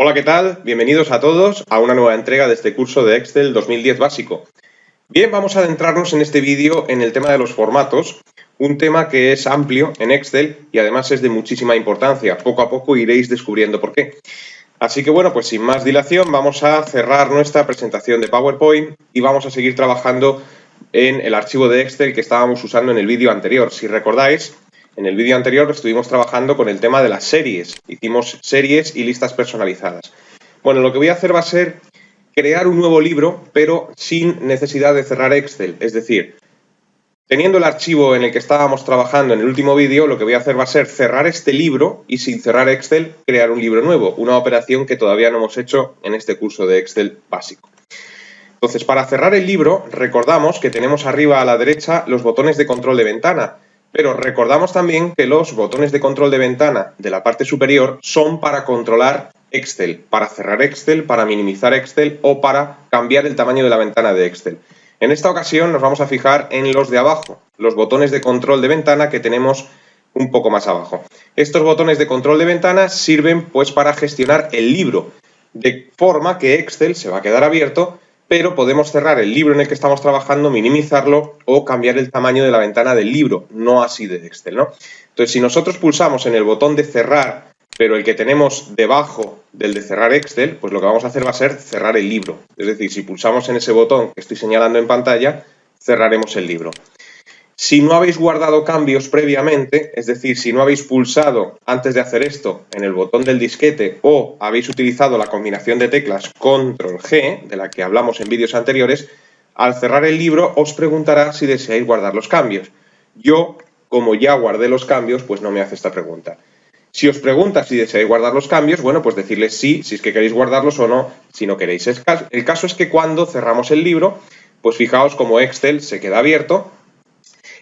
Hola, ¿qué tal? Bienvenidos a todos a una nueva entrega de este curso de Excel 2010 básico. Bien, vamos a adentrarnos en este vídeo en el tema de los formatos, un tema que es amplio en Excel y además es de muchísima importancia. Poco a poco iréis descubriendo por qué. Así que bueno, pues sin más dilación vamos a cerrar nuestra presentación de PowerPoint y vamos a seguir trabajando en el archivo de Excel que estábamos usando en el vídeo anterior. Si recordáis, en el vídeo anterior estuvimos trabajando con el tema de las series. Hicimos series y listas personalizadas. Bueno, lo que voy a hacer va a ser crear un nuevo libro, pero sin necesidad de cerrar Excel. Es decir, teniendo el archivo en el que estábamos trabajando en el último vídeo, lo que voy a hacer va a ser cerrar este libro y sin cerrar Excel, crear un libro nuevo. Una operación que todavía no hemos hecho en este curso de Excel básico. Entonces, para cerrar el libro, recordamos que tenemos arriba a la derecha los botones de control de ventana. Pero recordamos también que los botones de control de ventana de la parte superior son para controlar Excel, para cerrar Excel, para minimizar Excel o para cambiar el tamaño de la ventana de Excel. En esta ocasión nos vamos a fijar en los de abajo, los botones de control de ventana que tenemos un poco más abajo. Estos botones de control de ventana sirven pues para gestionar el libro, de forma que Excel se va a quedar abierto, pero podemos cerrar el libro en el que estamos trabajando, minimizarlo o cambiar el tamaño de la ventana del libro, no así de Excel, ¿no? Entonces, si nosotros pulsamos en el botón de cerrar, pero el que tenemos debajo del de cerrar Excel, pues lo que vamos a hacer va a ser cerrar el libro. Es decir, si pulsamos en ese botón que estoy señalando en pantalla, cerraremos el libro. Si no habéis guardado cambios previamente, es decir, si no habéis pulsado antes de hacer esto en el botón del disquete o habéis utilizado la combinación de teclas Control-G, de la que hablamos en vídeos anteriores, al cerrar el libro os preguntará si deseáis guardar los cambios. Yo, como ya guardé los cambios, pues no me hace esta pregunta. Si os pregunta si deseáis guardar los cambios, bueno, pues decirle sí, si es que queréis guardarlos o no, si no queréis. El caso es que cuando cerramos el libro, pues fijaos como Excel se queda abierto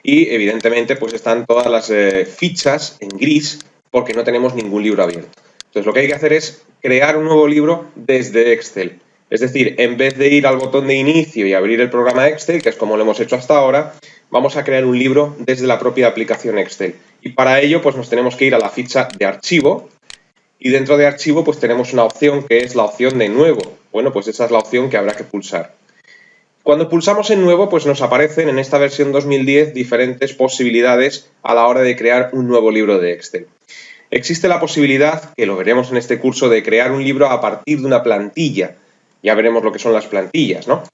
y evidentemente pues están todas las fichas en gris porque no tenemos ningún libro abierto. Entonces lo que hay que hacer es crear un nuevo libro desde Excel. Es decir, en vez de ir al botón de inicio y abrir el programa Excel, que es como lo hemos hecho hasta ahora, vamos a crear un libro desde la propia aplicación Excel. Y para ello pues nos tenemos que ir a la ficha de archivo y dentro de archivo pues tenemos una opción que es la opción de nuevo. Bueno, pues esa es la opción que habrá que pulsar. Cuando pulsamos en nuevo, pues nos aparecen en esta versión 2010 diferentes posibilidades a la hora de crear un nuevo libro de Excel. Existe la posibilidad, que lo veremos en este curso, de crear un libro a partir de una plantilla. Ya veremos lo que son las plantillas, ¿no?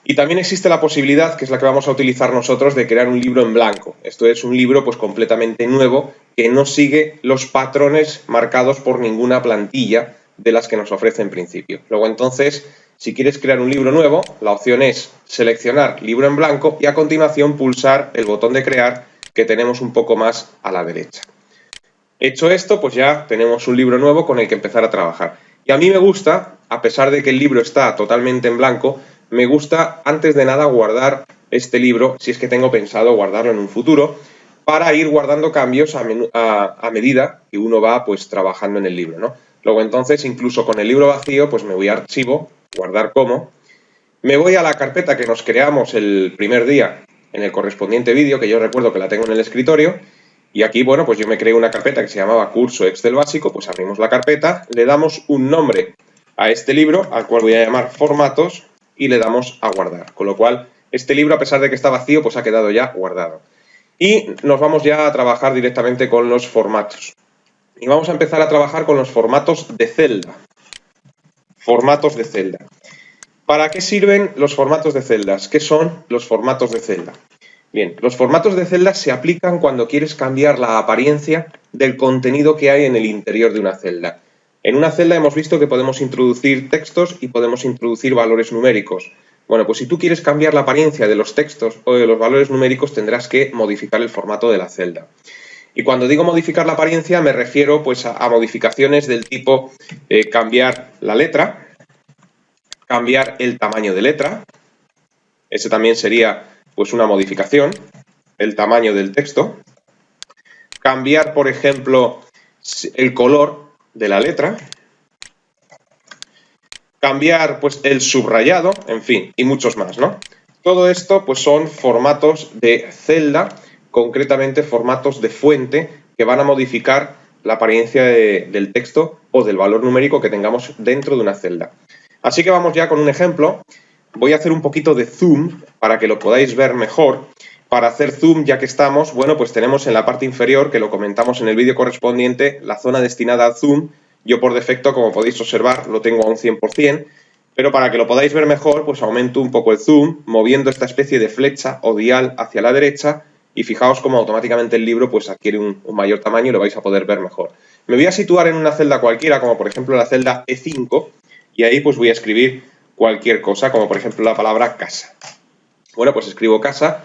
Y también existe la posibilidad, que es la que vamos a utilizar nosotros, de crear un libro en blanco. Esto es un libro pues completamente nuevo que no sigue los patrones marcados por ninguna plantilla de las que nos ofrece en principio. Luego entonces, si quieres crear un libro nuevo, la opción es seleccionar libro en blanco y a continuación pulsar el botón de crear que tenemos un poco más a la derecha. Hecho esto, pues ya tenemos un libro nuevo con el que empezar a trabajar. Y a mí me gusta, a pesar de que el libro está totalmente en blanco, me gusta antes de nada guardar este libro, si es que tengo pensado guardarlo en un futuro, para ir guardando cambios a medida que uno va pues trabajando en el libro, ¿no? Luego entonces, incluso con el libro vacío, pues me voy a archivo, guardar como, me voy a la carpeta que nos creamos el primer día en el correspondiente vídeo, que yo recuerdo que la tengo en el escritorio, y aquí, bueno, pues yo me creé una carpeta que se llamaba Curso Excel Básico, pues abrimos la carpeta, le damos un nombre a este libro, al cual voy a llamar Formatos, y le damos a guardar, con lo cual este libro, a pesar de que está vacío, pues ha quedado ya guardado. Y nos vamos ya a trabajar directamente con los formatos. Y vamos a empezar a trabajar con los formatos de celda. Formatos de celda. ¿Para qué sirven los formatos de celdas? ¿Qué son los formatos de celda? Bien, los formatos de celda se aplican cuando quieres cambiar la apariencia del contenido que hay en el interior de una celda. En una celda hemos visto que podemos introducir textos y podemos introducir valores numéricos. Bueno, pues si tú quieres cambiar la apariencia de los textos o de los valores numéricos, tendrás que modificar el formato de la celda. Y cuando digo modificar la apariencia, me refiero pues a modificaciones del tipo cambiar la letra, cambiar el tamaño de letra, ese también sería pues una modificación, el tamaño del texto, cambiar, por ejemplo, el color de la letra, cambiar pues el subrayado, en fin, y muchos más, ¿no? Todo esto pues son formatos de celda, concretamente formatos de fuente que van a modificar la apariencia del texto o del valor numérico que tengamos dentro de una celda. Así que vamos ya con un ejemplo. Voy a hacer un poquito de zoom para que lo podáis ver mejor. Para hacer zoom, ya que estamos, bueno, pues tenemos en la parte inferior, que lo comentamos en el vídeo correspondiente, la zona destinada al zoom. Yo por defecto, como podéis observar, lo tengo a un 100%, pero para que lo podáis ver mejor, pues aumento un poco el zoom, moviendo esta especie de flecha o dial hacia la derecha, y fijaos cómo automáticamente el libro pues adquiere un mayor tamaño y lo vais a poder ver mejor. Me voy a situar en una celda cualquiera, como por ejemplo la celda E5, y ahí pues voy a escribir cualquier cosa, como por ejemplo la palabra casa. Bueno, pues escribo casa,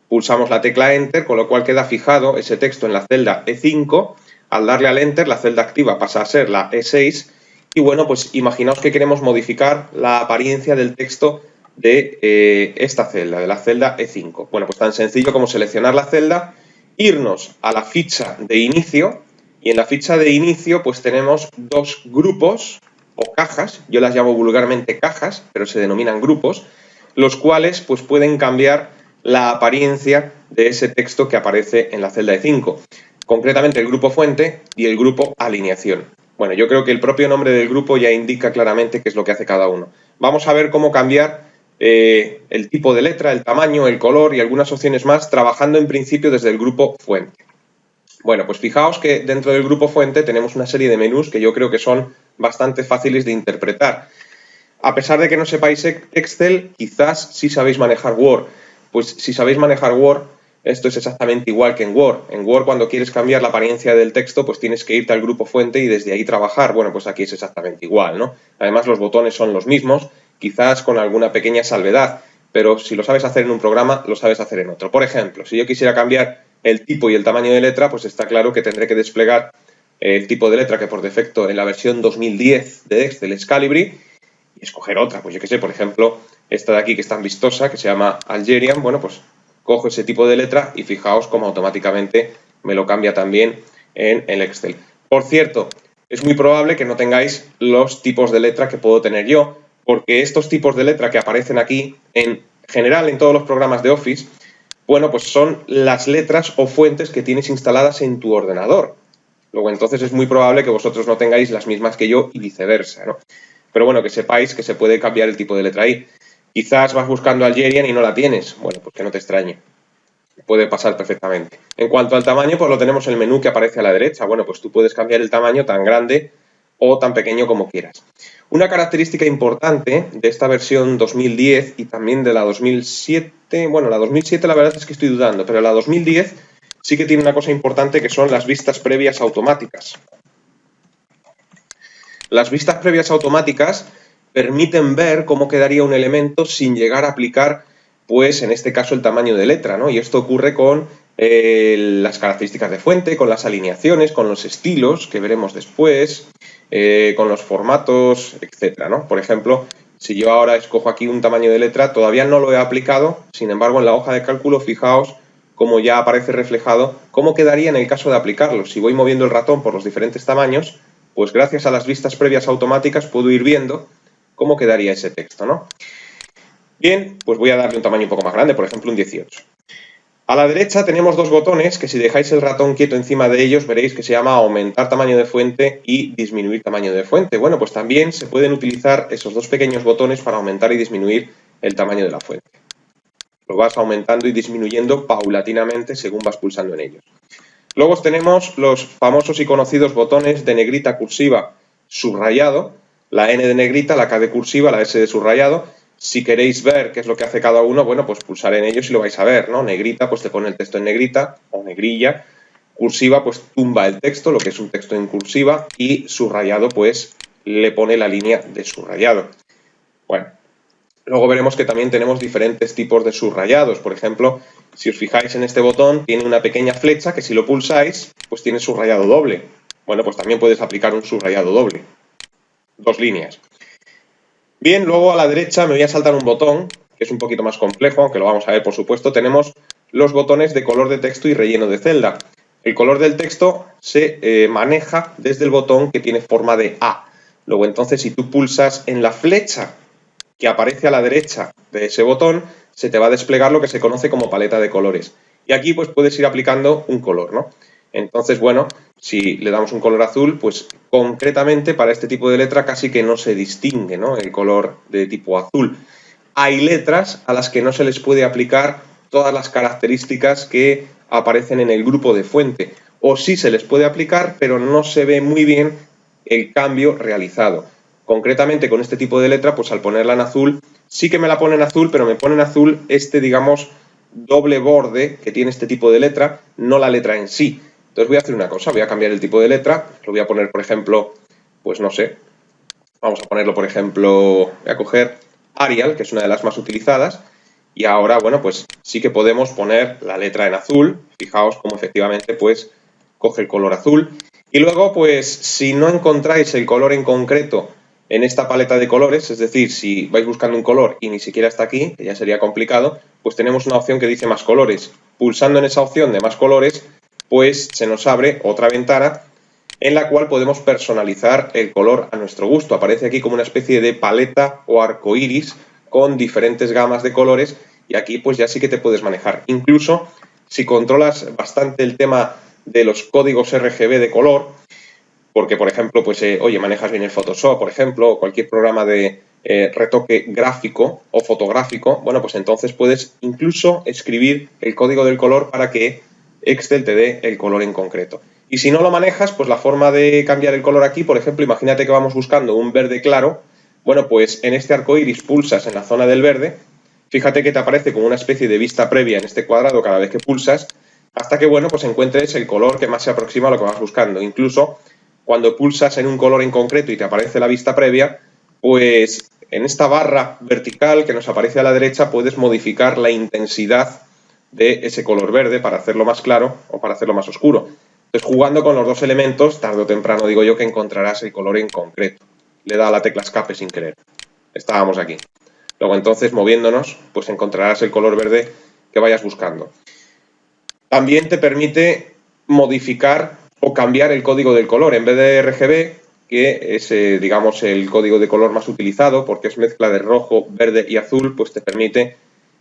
pulsamos la tecla Enter, con lo cual queda fijado ese texto en la celda E5. Al darle al Enter, la celda activa pasa a ser la E6. Y bueno, pues imaginaos que queremos modificar la apariencia del texto de esta celda, de la celda E5. Bueno, pues tan sencillo como seleccionar la celda, irnos a la ficha de inicio, y en la ficha de inicio pues tenemos dos grupos o cajas, yo las llamo vulgarmente cajas, pero se denominan grupos, los cuales pues pueden cambiar la apariencia de ese texto que aparece en la celda E5. Concretamente el grupo fuente y el grupo alineación. Bueno, yo creo que el propio nombre del grupo ya indica claramente qué es lo que hace cada uno. Vamos a ver cómo cambiar el tipo de letra, el tamaño, el color y algunas opciones más, trabajando en principio desde el grupo fuente. Bueno, pues fijaos que dentro del grupo fuente tenemos una serie de menús que yo creo que son bastante fáciles de interpretar. A pesar de que no sepáis Excel, quizás sí sabéis manejar Word. Pues si sabéis manejar Word, esto es exactamente igual que en Word. En Word, cuando quieres cambiar la apariencia del texto, pues tienes que irte al grupo fuente y desde ahí trabajar. Bueno, pues aquí es exactamente igual, ¿no? Además, los botones son los mismos, quizás con alguna pequeña salvedad, pero si lo sabes hacer en un programa, lo sabes hacer en otro. Por ejemplo, si yo quisiera cambiar el tipo y el tamaño de letra, pues está claro que tendré que desplegar el tipo de letra que por defecto en la versión 2010 de Excel es Calibri, y escoger otra, pues yo qué sé, por ejemplo, esta de aquí que es tan vistosa, que se llama Algerian. Bueno, pues cojo ese tipo de letra y fijaos cómo automáticamente me lo cambia también en el Excel. Por cierto, es muy probable que no tengáis los tipos de letra que puedo tener yo, porque estos tipos de letra que aparecen aquí, en general en todos los programas de Office, bueno, pues son las letras o fuentes que tienes instaladas en tu ordenador. Luego, entonces es muy probable que vosotros no tengáis las mismas que yo y viceversa, ¿no? Pero bueno, que sepáis que se puede cambiar el tipo de letra ahí. Quizás vas buscando Algerian y no la tienes. Bueno, pues que no te extrañe. Puede pasar perfectamente. En cuanto al tamaño, pues lo tenemos en el menú que aparece a la derecha. Bueno, pues tú puedes cambiar el tamaño tan grande o tan pequeño como quieras. Una característica importante de esta versión 2010 y también de la 2007, bueno, la 2007 la verdad es que estoy dudando, pero la 2010 sí que tiene una cosa importante que son las vistas previas automáticas. Las vistas previas automáticas permiten ver cómo quedaría un elemento sin llegar a aplicar, pues en este caso, el tamaño de letra, ¿no? Y esto ocurre con las características de fuente, con las alineaciones, con los estilos, que veremos después, con los formatos, etcétera, ¿no? Por ejemplo, si yo ahora escojo aquí un tamaño de letra, todavía no lo he aplicado, sin embargo, en la hoja de cálculo, fijaos cómo ya aparece reflejado cómo quedaría en el caso de aplicarlo. Si voy moviendo el ratón por los diferentes tamaños, pues gracias a las vistas previas automáticas puedo ir viendo cómo quedaría ese texto, ¿no? Bien, pues voy a darle un tamaño un poco más grande, por ejemplo un 18. A la derecha tenemos dos botones que si dejáis el ratón quieto encima de ellos veréis que se llama aumentar tamaño de fuente y disminuir tamaño de fuente. Bueno, pues también se pueden utilizar esos dos pequeños botones para aumentar y disminuir el tamaño de la fuente. Lo vas aumentando y disminuyendo paulatinamente según vas pulsando en ellos. Luego tenemos los famosos y conocidos botones de negrita, cursiva, subrayado, la N de negrita, la K de cursiva, la S de subrayado. Si queréis ver qué es lo que hace cada uno, bueno, pues pulsar en ellos y lo vais a ver, ¿no? Negrita, pues te pone el texto en negrita o negrilla. Cursiva, pues tumba el texto, lo que es un texto en cursiva. Y subrayado, pues le pone la línea de subrayado. Bueno, luego veremos que también tenemos diferentes tipos de subrayados. Por ejemplo, si os fijáis en este botón, tiene una pequeña flecha que si lo pulsáis, pues tiene subrayado doble. Bueno, pues también puedes aplicar un subrayado doble. Dos líneas. Bien, luego a la derecha me voy a saltar un botón, que es un poquito más complejo, aunque lo vamos a ver por supuesto. Tenemos los botones de color de texto y relleno de celda. El color del texto se maneja desde el botón que tiene forma de A. Luego entonces si tú pulsas en la flecha que aparece a la derecha de ese botón, se te va a desplegar lo que se conoce como paleta de colores. Y aquí pues puedes ir aplicando un color, ¿no? Entonces, bueno, si le damos un color azul, pues concretamente para este tipo de letra casi que no se distingue, ¿no?, el color de tipo azul. Hay letras a las que no se les puede aplicar todas las características que aparecen en el grupo de fuente, o sí se les puede aplicar, pero no se ve muy bien el cambio realizado. Concretamente con este tipo de letra, pues al ponerla en azul, sí que me la ponen azul, pero me ponen azul digamos, doble borde que tiene este tipo de letra, no la letra en sí. Entonces voy a hacer una cosa, voy a cambiar el tipo de letra, lo voy a poner, por ejemplo, pues no sé, vamos a ponerlo, por ejemplo, voy a coger Arial, que es una de las más utilizadas, y ahora, bueno, pues sí que podemos poner la letra en azul. Fijaos cómo efectivamente, pues, coge el color azul. Y luego, pues, si no encontráis el color en concreto en esta paleta de colores, es decir, si vais buscando un color y ni siquiera está aquí, que ya sería complicado, pues tenemos una opción que dice más colores. Pulsando en esa opción de más colores, pues se nos abre otra ventana en la cual podemos personalizar el color a nuestro gusto. Aparece aquí como una especie de paleta o arco iris con diferentes gamas de colores, y aquí pues ya sí que te puedes manejar. Incluso si controlas bastante el tema de los códigos RGB de color, porque por ejemplo, pues oye, manejas bien el Photoshop, por ejemplo, o cualquier programa de retoque gráfico o fotográfico, bueno, pues entonces puedes incluso escribir el código del color para que Excel te dé el color en concreto. Y si no lo manejas, pues la forma de cambiar el color aquí, por ejemplo, imagínate que vamos buscando un verde claro, bueno, pues en este arco iris pulsas en la zona del verde, fíjate que te aparece como una especie de vista previa en este cuadrado cada vez que pulsas, hasta que, bueno, pues encuentres el color que más se aproxima a lo que vas buscando. Incluso cuando pulsas en un color en concreto y te aparece la vista previa, pues en esta barra vertical que nos aparece a la derecha puedes modificar la intensidad de ese color verde para hacerlo más claro o para hacerlo más oscuro. Entonces, jugando con los dos elementos, tarde o temprano digo yo que encontrarás el color en concreto. Le da a la tecla escape sin querer. Estábamos aquí. Luego entonces, moviéndonos, pues encontrarás el color verde que vayas buscando. También te permite modificar o cambiar el código del color. En vez de RGB, que es, digamos, el código de color más utilizado, porque es mezcla de rojo, verde y azul, pues te permite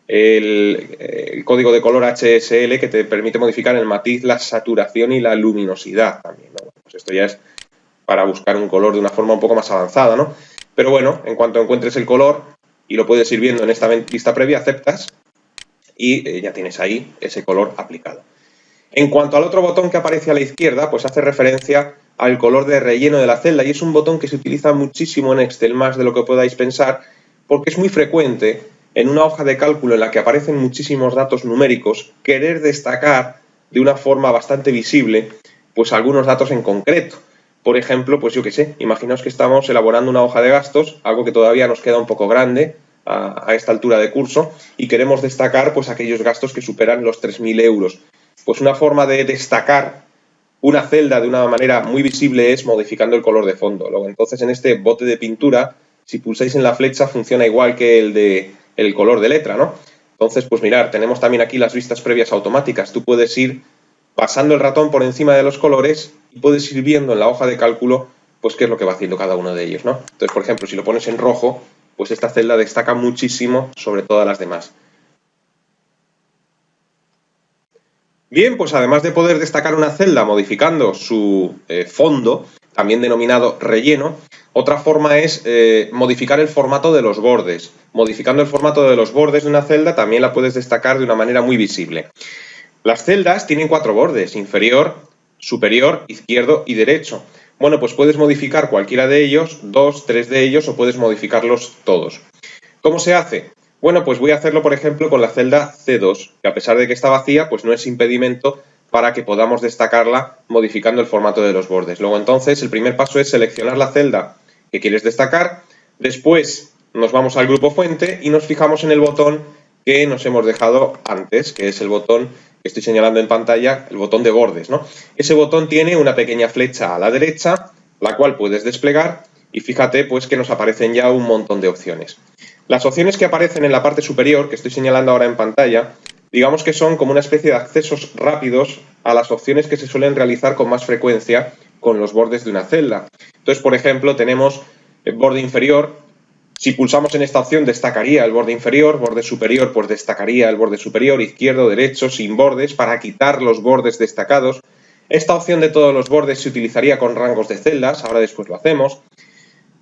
el código de color HSL, que te permite modificar el matiz, la saturación y la luminosidad también, ¿no? Pues esto ya es para buscar un color de una forma un poco más avanzada, ¿no? Pero bueno, en cuanto encuentres el color y lo puedes ir viendo en esta vista previa, aceptas y ya tienes ahí ese color aplicado. En cuanto al otro botón que aparece a la izquierda, pues hace referencia al color de relleno de la celda, y es un botón que se utiliza muchísimo en Excel, más de lo que podáis pensar, porque es muy frecuente en una hoja de cálculo en la que aparecen muchísimos datos numéricos, querer destacar de una forma bastante visible pues algunos datos en concreto. Por ejemplo, pues yo qué sé, imaginaos que estamos elaborando una hoja de gastos, algo que todavía nos queda un poco grande a esta altura de curso, y queremos destacar pues aquellos gastos que superan los 3.000 euros. Pues una forma de destacar una celda de una manera muy visible es modificando el color de fondo. Luego, entonces, en este bote de pintura, si pulsáis en la flecha, funciona igual que el color de letra, ¿no? Entonces, pues mirar, tenemos también aquí las vistas previas automáticas. Tú puedes ir pasando el ratón por encima de los colores y puedes ir viendo en la hoja de cálculo pues qué es lo que va haciendo cada uno de ellos, ¿no? Entonces, por ejemplo, si lo pones en rojo, pues esta celda destaca muchísimo sobre todas las demás. Bien, pues además de poder destacar una celda modificando su fondo, también denominado relleno, otra forma es modificar el formato de los bordes. Modificando el formato de los bordes de una celda también la puedes destacar de una manera muy visible. Las celdas tienen 4 bordes: inferior, superior, izquierdo y derecho. Bueno, pues puedes modificar cualquiera de ellos, 2, 3 de ellos, o puedes modificarlos todos. ¿Cómo se hace? Bueno, pues voy a hacerlo, por ejemplo, con la celda C2, que a pesar de que está vacía, pues no es impedimento para que podamos destacarla modificando el formato de los bordes. Luego, entonces, el primer paso es seleccionar la celda que quieres destacar. Después nos vamos al grupo fuente y nos fijamos en el botón que nos hemos dejado antes, que es el botón que estoy señalando en pantalla, el botón de bordes, ¿no? Ese botón tiene una pequeña flecha a la derecha, la cual puedes desplegar, y fíjate pues que nos aparecen ya un montón de opciones. Las opciones que aparecen en la parte superior, que estoy señalando ahora en pantalla, digamos que son como una especie de accesos rápidos a las opciones que se suelen realizar con más frecuencia con los bordes de una celda. Entonces, por ejemplo, tenemos el borde inferior. Si pulsamos en esta opción, destacaría el borde inferior; borde superior, pues destacaría el borde superior; izquierdo, derecho, sin bordes, para quitar los bordes destacados. Esta opción de todos los bordes se utilizaría con rangos de celdas, ahora después lo hacemos.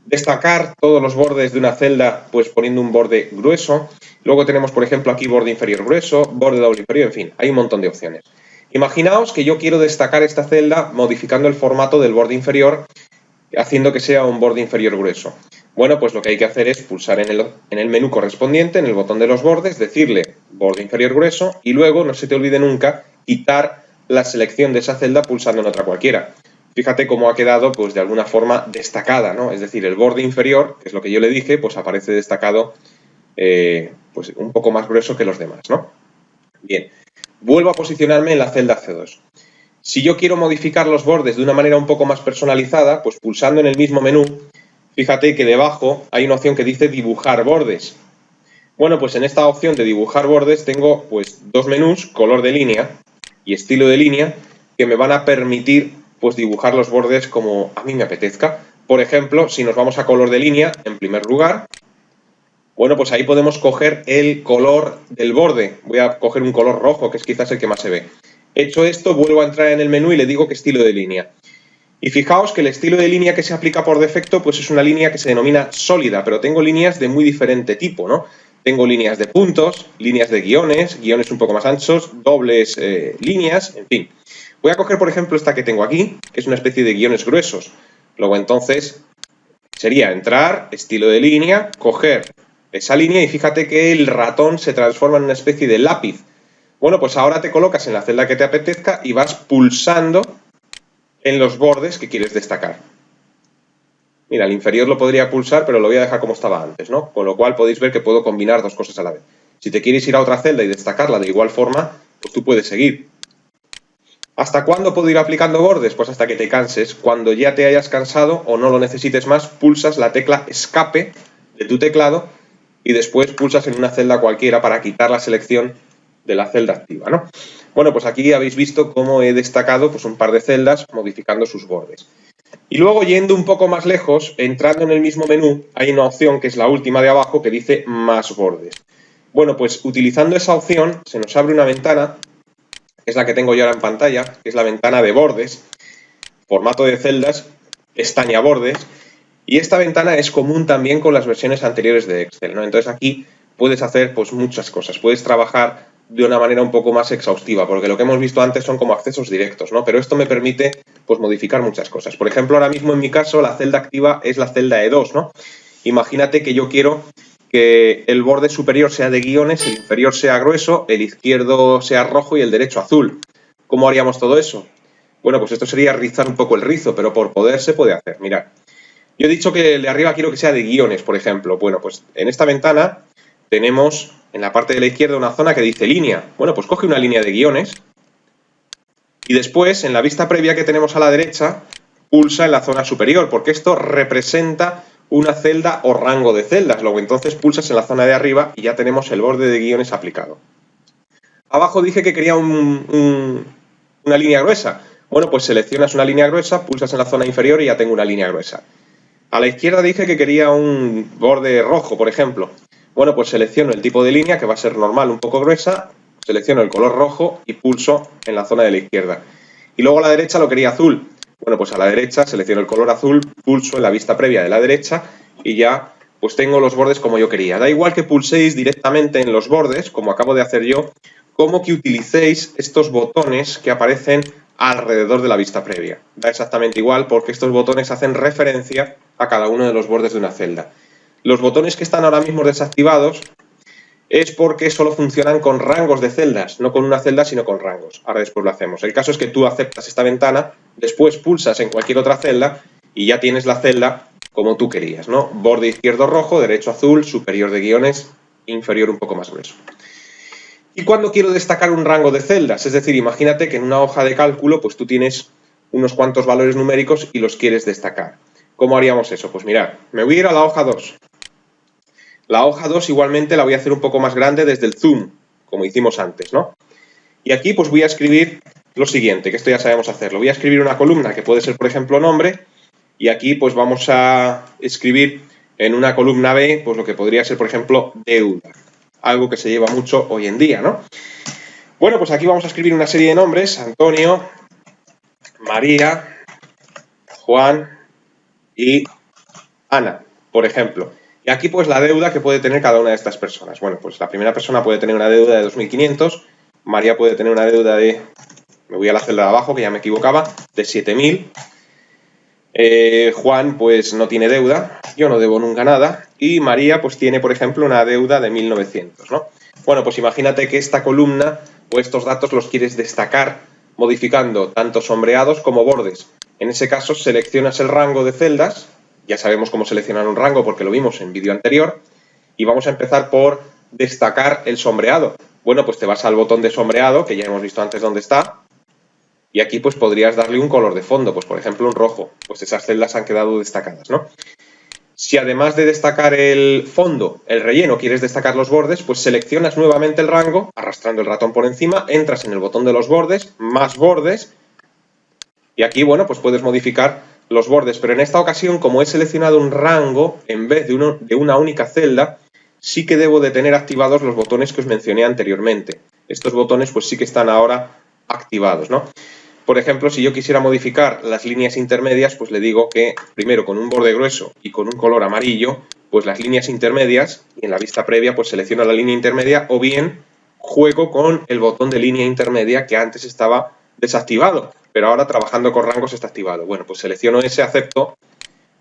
Destacar todos los bordes de una celda, pues poniendo un borde grueso. Luego tenemos, por ejemplo, aquí borde inferior grueso, borde doble inferior, en fin, hay un montón de opciones. Imaginaos que yo quiero destacar esta celda modificando el formato del borde inferior, haciendo que sea un borde inferior grueso. Bueno, pues lo que hay que hacer es pulsar en el menú correspondiente, en el botón de los bordes, decirle borde inferior grueso y luego, no se te olvide nunca, quitar la selección de esa celda pulsando en otra cualquiera. Fíjate cómo ha quedado, pues de alguna forma destacada, ¿no? Es decir, el borde inferior, que es lo que yo le dije, pues aparece destacado pues un poco más grueso que los demás, ¿no? Bien, vuelvo a posicionarme en la celda C2. Si yo quiero modificar los bordes de una manera un poco más personalizada, pues pulsando en el mismo menú, fíjate que debajo hay una opción que dice dibujar bordes. Bueno, pues en esta opción de dibujar bordes tengo pues dos menús, color de línea y estilo de línea, que me van a permitir pues dibujar los bordes como a mí me apetezca. Por ejemplo, si nos vamos a color de línea, en primer lugar, bueno, pues ahí podemos coger el color del borde. Voy a coger un color rojo, que es quizás el que más se ve. Hecho esto, vuelvo a entrar en el menú y le digo que estilo de línea. Y fijaos que el estilo de línea que se aplica por defecto, pues es una línea que se denomina sólida, pero tengo líneas de muy diferente tipo, ¿no? Tengo líneas de puntos, líneas de guiones, guiones un poco más anchos, dobles líneas, en fin. Voy a coger, por ejemplo, esta que tengo aquí, que es una especie de guiones gruesos. Luego, entonces, sería entrar, estilo de línea, coger esa línea y fíjate que el ratón se transforma en una especie de lápiz. Bueno, pues ahora te colocas en la celda que te apetezca y vas pulsando en los bordes que quieres destacar. Mira, el inferior lo podría pulsar, pero lo voy a dejar como estaba antes, ¿no? Con lo cual podéis ver que puedo combinar dos cosas a la vez. Si te quieres ir a otra celda y destacarla de igual forma, pues tú puedes seguir. ¿Hasta cuándo puedo ir aplicando bordes? Pues hasta que te canses. Cuando ya te hayas cansado o no lo necesites más, pulsas la tecla escape de tu teclado y después pulsas en una celda cualquiera para quitar la selección de la celda activa, ¿no? Bueno, pues aquí habéis visto cómo he destacado pues un par de celdas modificando sus bordes. Y luego, yendo un poco más lejos, entrando en el mismo menú, hay una opción que es la última de abajo que dice más bordes. Bueno, pues utilizando esa opción se nos abre una ventana, que es la que tengo yo ahora en pantalla, que es la ventana de bordes, formato de celdas, pestaña bordes, y esta ventana es común también con las versiones anteriores de Excel, ¿no? Entonces aquí puedes hacer pues muchas cosas, puedes trabajar de una manera un poco más exhaustiva, porque lo que hemos visto antes son como accesos directos, ¿no? Pero esto me permite pues modificar muchas cosas. Por ejemplo, ahora mismo en mi caso la celda activa es la celda E2, ¿no? Imagínate que yo quiero que el borde superior sea de guiones, el inferior sea grueso, el izquierdo sea rojo y el derecho azul. ¿Cómo haríamos todo eso? Bueno, pues esto sería rizar un poco el rizo, pero por poder se puede hacer. Mirad, yo he dicho que el de arriba quiero que sea de guiones, por ejemplo. Bueno, pues en esta ventana tenemos en la parte de la izquierda una zona que dice línea. Bueno, pues coge una línea de guiones y después, en la vista previa que tenemos a la derecha, pulsa en la zona superior, porque esto representa una celda o rango de celdas. Luego entonces pulsas en la zona de arriba y ya tenemos el borde de guiones aplicado. Abajo dije que quería una línea gruesa. Bueno, pues seleccionas una línea gruesa, pulsas en la zona inferior y ya tengo una línea gruesa. A la izquierda dije que quería un borde rojo, por ejemplo. Bueno, pues selecciono el tipo de línea, que va a ser normal, un poco gruesa, selecciono el color rojo y pulso en la zona de la izquierda. Y luego a la derecha lo quería azul. Bueno, pues a la derecha selecciono el color azul, pulso en la vista previa de la derecha y ya pues tengo los bordes como yo quería. Da igual que pulséis directamente en los bordes, como acabo de hacer yo, como que utilicéis estos botones que aparecen alrededor de la vista previa. Da exactamente igual porque estos botones hacen referencia a cada uno de los bordes de una celda. Los botones que están ahora mismo desactivados es porque solo funcionan con rangos de celdas, no con una celda, sino con rangos. Ahora después lo hacemos. El caso es que tú aceptas esta ventana, después pulsas en cualquier otra celda y ya tienes la celda como tú querías, ¿no? Borde izquierdo rojo, derecho azul, superior de guiones, inferior un poco más grueso. ¿Y cuando quiero destacar un rango de celdas? Es decir, imagínate que en una hoja de cálculo pues tú tienes unos cuantos valores numéricos y los quieres destacar. ¿Cómo haríamos eso? Pues mirad, me voy a ir a la hoja 2. La hoja 2 igualmente la voy a hacer un poco más grande desde el zoom, como hicimos antes, ¿no? Y aquí pues voy a escribir lo siguiente, que esto ya sabemos hacerlo. Voy a escribir una columna que puede ser, por ejemplo, nombre, y aquí pues vamos a escribir en una columna B, pues lo que podría ser, por ejemplo, deuda. Algo que se lleva mucho hoy en día, ¿no? Bueno, pues aquí vamos a escribir una serie de nombres, Antonio, María, Juan y Ana, por ejemplo. Y aquí pues la deuda que puede tener cada una de estas personas. Bueno, pues la primera persona puede tener una deuda de 2.500, María puede tener una deuda de, me voy a la celda de abajo que ya me equivocaba, de 7.000. Juan pues no tiene deuda, yo no debo nunca nada, y María pues tiene, por ejemplo, una deuda de 1.900, ¿no? Bueno, pues imagínate que esta columna o estos datos los quieres destacar modificando tanto sombreados como bordes. En ese caso seleccionas el rango de celdas, ya sabemos cómo seleccionar un rango porque lo vimos en vídeo anterior, y vamos a empezar por destacar el sombreado. Bueno, pues te vas al botón de sombreado, que ya hemos visto antes dónde está, y aquí pues podrías darle un color de fondo, pues por ejemplo un rojo, pues esas celdas han quedado destacadas, ¿no? Si además de destacar el fondo, el relleno, quieres destacar los bordes, pues seleccionas nuevamente el rango, arrastrando el ratón por encima, entras en el botón de los bordes, más bordes, y aquí, bueno, pues puedes modificar los bordes, pero en esta ocasión, como he seleccionado un rango en vez de una única celda, sí que debo de tener activados los botones que os mencioné anteriormente. Estos botones pues sí que están ahora activados, ¿no? Por ejemplo, si yo quisiera modificar las líneas intermedias, pues le digo que primero con un borde grueso y con un color amarillo, pues las líneas intermedias, y en la vista previa pues selecciono la línea intermedia, o bien juego con el botón de línea intermedia que antes estaba desactivado, pero ahora trabajando con rangos está activado. Bueno, pues selecciono ese, acepto,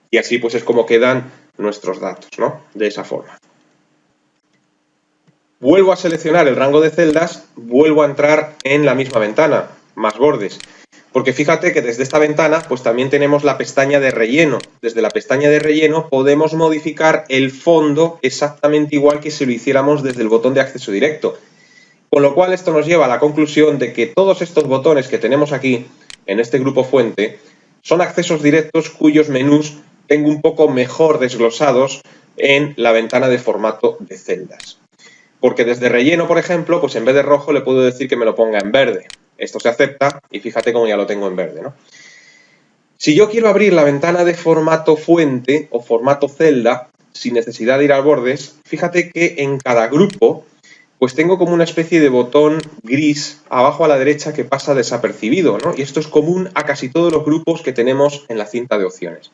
y así pues es como quedan nuestros datos, ¿no? De esa forma. Vuelvo a seleccionar el rango de celdas, vuelvo a entrar en la misma ventana, más bordes. Porque fíjate que desde esta ventana pues también tenemos la pestaña de relleno. Desde la pestaña de relleno podemos modificar el fondo exactamente igual que si lo hiciéramos desde el botón de acceso directo. Con lo cual esto nos lleva a la conclusión de que todos estos botones que tenemos aquí en este grupo fuente son accesos directos cuyos menús tengo un poco mejor desglosados en la ventana de formato de celdas. Porque desde relleno, por ejemplo, pues en vez de rojo le puedo decir que me lo ponga en verde. Esto se acepta y fíjate cómo ya lo tengo en verde, ¿no? Si yo quiero abrir la ventana de formato fuente o formato celda sin necesidad de ir a bordes, fíjate que en cada grupo pues tengo como una especie de botón gris abajo a la derecha que pasa desapercibido, ¿no? Y esto es común a casi todos los grupos que tenemos en la cinta de opciones.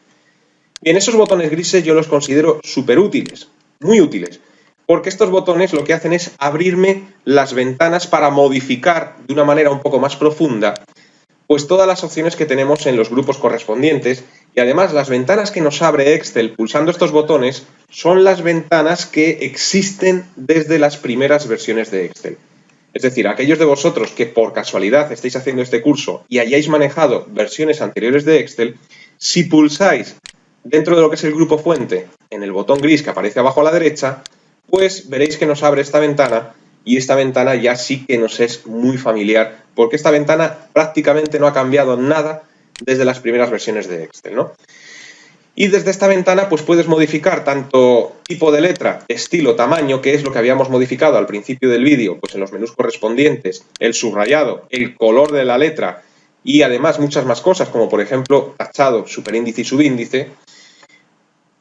Bien, esos botones grises yo los considero súper útiles, muy útiles. Porque estos botones lo que hacen es abrirme las ventanas para modificar de una manera un poco más profunda pues todas las opciones que tenemos en los grupos correspondientes, y además las ventanas que nos abre Excel pulsando estos botones son las ventanas que existen desde las primeras versiones de Excel. Es decir, aquellos de vosotros que por casualidad estéis haciendo este curso y hayáis manejado versiones anteriores de Excel, si pulsáis dentro de lo que es el grupo fuente en el botón gris que aparece abajo a la derecha, pues veréis que nos abre esta ventana, y esta ventana ya sí que nos es muy familiar, porque esta ventana prácticamente no ha cambiado nada desde las primeras versiones de Excel, ¿no? Y desde esta ventana pues puedes modificar tanto tipo de letra, estilo, tamaño, que es lo que habíamos modificado al principio del vídeo, pues en los menús correspondientes, el subrayado, el color de la letra y además muchas más cosas, como por ejemplo tachado, superíndice y subíndice,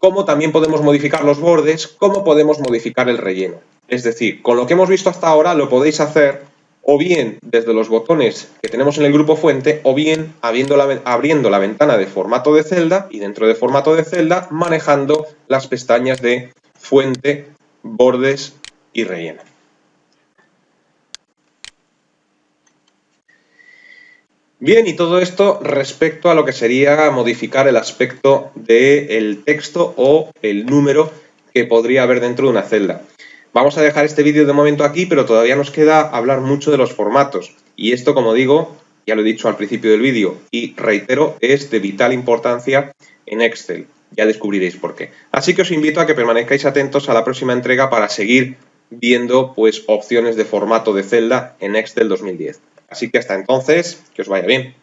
como también podemos modificar los bordes, como podemos modificar el relleno. Es decir, con lo que hemos visto hasta ahora lo podéis hacer o bien desde los botones que tenemos en el grupo fuente o bien abriendo la ventana de formato de celda y dentro de formato de celda manejando las pestañas de fuente, bordes y relleno. Bien, y todo esto respecto a lo que sería modificar el aspecto del texto o el número que podría haber dentro de una celda. Vamos a dejar este vídeo de momento aquí, pero todavía nos queda hablar mucho de los formatos. Y esto, como digo, ya lo he dicho al principio del vídeo y reitero, es de vital importancia en Excel. Ya descubriréis por qué. Así que os invito a que permanezcáis atentos a la próxima entrega para seguir viendo pues opciones de formato de celda en Excel 2010. Así que hasta entonces, que os vaya bien.